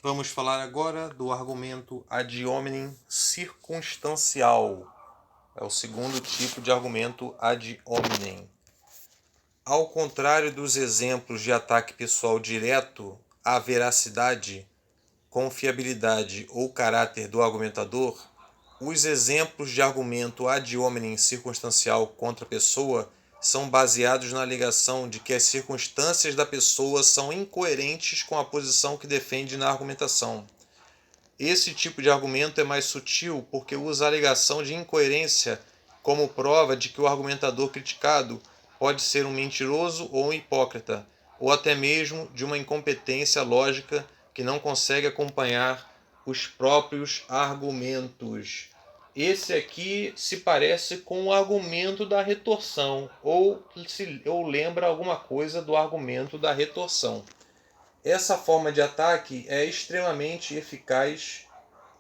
Vamos falar agora do argumento ad hominem circunstancial. É o segundo tipo de argumento ad hominem. Ao contrário dos exemplos de ataque pessoal direto à veracidade, confiabilidade ou caráter do argumentador, os exemplos de argumento ad hominem circunstancial contra a pessoa são baseados na alegação de que as circunstâncias da pessoa são incoerentes com a posição que defende na argumentação. Esse tipo de argumento é mais sutil porque usa a alegação de incoerência como prova de que o argumentador criticado pode ser um mentiroso ou um hipócrita, ou até mesmo de uma incompetência lógica que não consegue acompanhar os próprios argumentos. Esse aqui se parece com o argumento da retorção, ou lembra alguma coisa do argumento da retorção. Essa forma de ataque é extremamente eficaz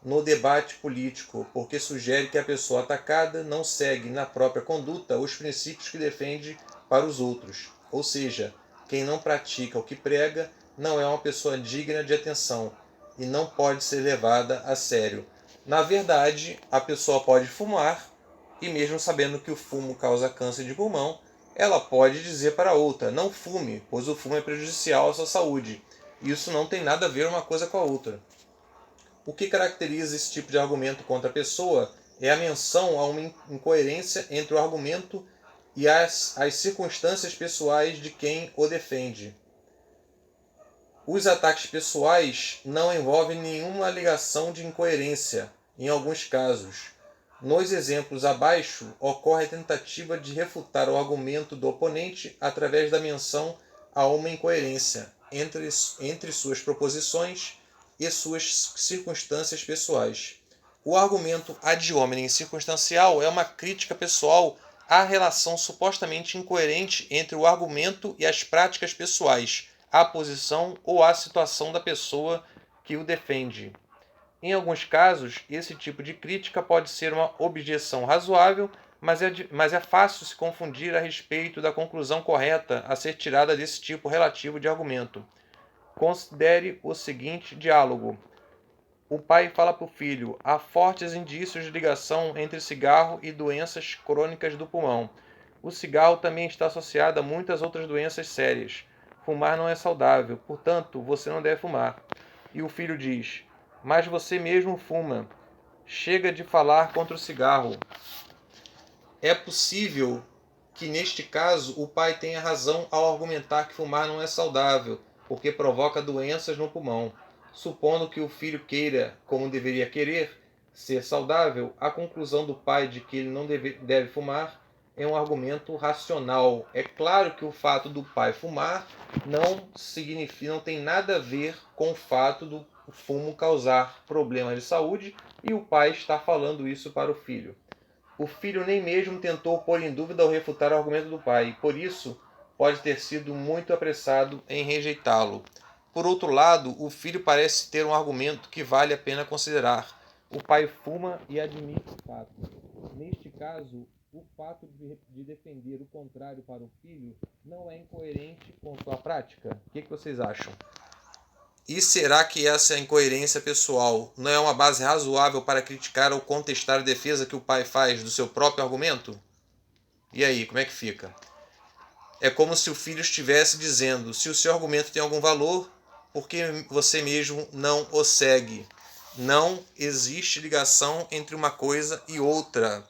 no debate político, porque sugere que a pessoa atacada não segue na própria conduta os princípios que defende para os outros. Ou seja, quem não pratica o que prega não é uma pessoa digna de atenção e não pode ser levada a sério. Na verdade, a pessoa pode fumar e mesmo sabendo que o fumo causa câncer de pulmão, ela pode dizer para outra: não fume, pois o fumo é prejudicial à sua saúde. Isso não tem nada a ver uma coisa com a outra. O que caracteriza esse tipo de argumento contra a pessoa é a menção a uma incoerência entre o argumento e as circunstâncias pessoais de quem o defende. Os ataques pessoais não envolvem nenhuma alegação de incoerência, em alguns casos. Nos exemplos abaixo, ocorre a tentativa de refutar o argumento do oponente através da menção a uma incoerência entre suas proposições e suas circunstâncias pessoais. O argumento ad hominem circunstancial é uma crítica pessoal à relação supostamente incoerente entre o argumento e as práticas pessoais, à posição ou à situação da pessoa que o defende. Em alguns casos, esse tipo de crítica pode ser uma objeção razoável, mas é fácil se confundir a respeito da conclusão correta a ser tirada desse tipo relativo de argumento. Considere o seguinte diálogo. O pai fala para o filho: há fortes indícios de ligação entre cigarro e doenças crônicas do pulmão. O cigarro também está associado a muitas outras doenças sérias. Fumar não é saudável, portanto, você não deve fumar. E o filho diz: mas você mesmo fuma. Chega de falar contra o cigarro. É possível que, neste caso, o pai tenha razão ao argumentar que fumar não é saudável, porque provoca doenças no pulmão. Supondo que o filho queira, como deveria querer, ser saudável, a conclusão do pai de que ele não deve fumar é um argumento racional. É claro que o fato do pai fumar não tem nada a ver com o fato do fumo causar problemas de saúde e o pai está falando isso para o filho. O filho nem mesmo tentou pôr em dúvida ou refutar o argumento do pai, e por isso pode ter sido muito apressado em rejeitá-lo. Por outro lado, o filho parece ter um argumento que vale a pena considerar. O pai fuma e admite o fato. Neste caso, o fato de defender o contrário para o filho não é incoerente com sua prática. O que vocês acham? E será que essa incoerência pessoal não é uma base razoável para criticar ou contestar a defesa que o pai faz do seu próprio argumento? E aí, como é que fica? É como se o filho estivesse dizendo: se o seu argumento tem algum valor, por que você mesmo não o segue? Não existe ligação entre uma coisa e outra.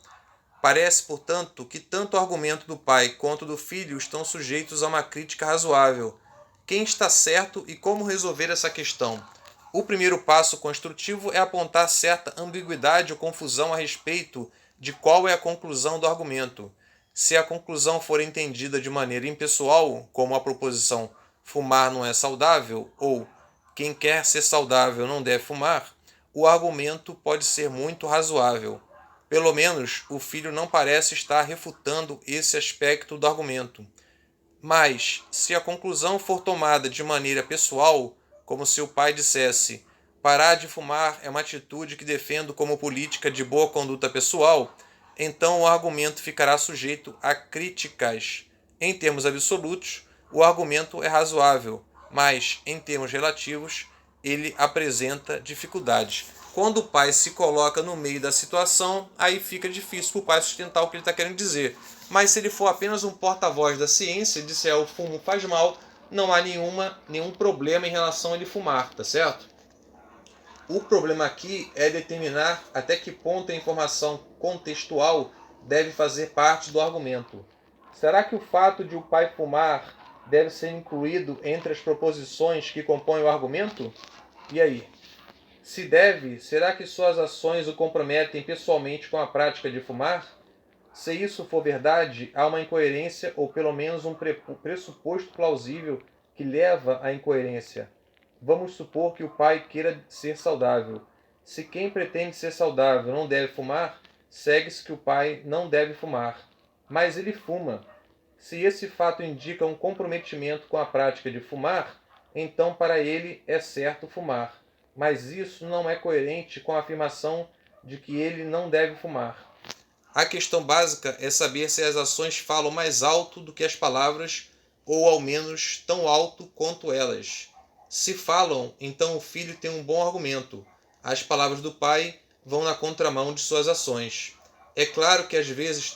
Parece, portanto, que tanto o argumento do pai quanto do filho estão sujeitos a uma crítica razoável. Quem está certo e como resolver essa questão? O primeiro passo construtivo é apontar certa ambiguidade ou confusão a respeito de qual é a conclusão do argumento. Se a conclusão for entendida de maneira impessoal, como a proposição fumar não é saudável ou quem quer ser saudável não deve fumar, o argumento pode ser muito razoável. Pelo menos, o filho não parece estar refutando esse aspecto do argumento. Mas, se a conclusão for tomada de maneira pessoal, como se o pai dissesse: parar de fumar é uma atitude que defendo como política de boa conduta pessoal, então o argumento ficará sujeito a críticas. Em termos absolutos, o argumento é razoável, mas, em termos relativos, ele apresenta dificuldades. Quando o pai se coloca no meio da situação, aí fica difícil para o pai sustentar o que ele está querendo dizer. Mas se ele for apenas um porta-voz da ciência e disser o fumo faz mal, não há nenhum problema em relação a ele fumar, tá certo? O problema aqui é determinar até que ponto a informação contextual deve fazer parte do argumento. Será que o fato de o pai fumar deve ser incluído entre as proposições que compõem o argumento? E aí? Se deve, será que suas ações o comprometem pessoalmente com a prática de fumar? Se isso for verdade, há uma incoerência ou pelo menos um pressuposto plausível que leva à incoerência. Vamos supor que o pai queira ser saudável. Se quem pretende ser saudável não deve fumar, segue-se que o pai não deve fumar. Mas ele fuma. Se esse fato indica um comprometimento com a prática de fumar, então para ele é certo fumar. Mas isso não é coerente com a afirmação de que ele não deve fumar. A questão básica é saber se as ações falam mais alto do que as palavras, ou ao menos tão alto quanto elas. Se falam, então o filho tem um bom argumento. As palavras do pai vão na contramão de suas ações. É claro que às vezes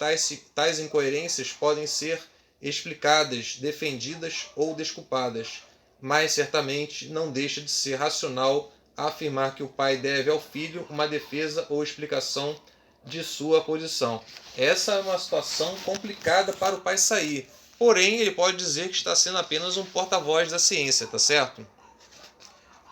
tais incoerências podem ser explicadas, defendidas ou desculpadas, mas certamente não deixa de ser racional afirmar que o pai deve ao filho uma defesa ou explicação de sua posição. Essa é uma situação complicada para o pai sair. Porém, ele pode dizer que está sendo apenas um porta-voz da ciência, tá certo?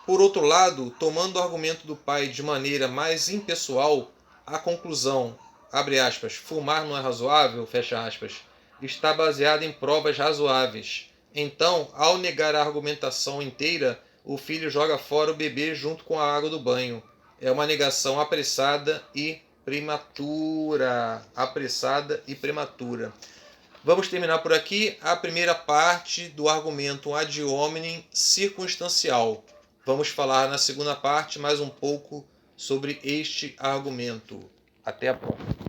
Por outro lado, tomando o argumento do pai de maneira mais impessoal, a conclusão, abre aspas, fumar não é razoável, fecha aspas, está baseada em provas razoáveis. Então, ao negar a argumentação inteira, o filho joga fora o bebê junto com a água do banho. É uma negação apressada e prematura. Apressada e prematura. Vamos terminar por aqui a primeira parte do argumento ad hominem circunstancial. Vamos falar na segunda parte mais um pouco sobre este argumento. Até a próxima.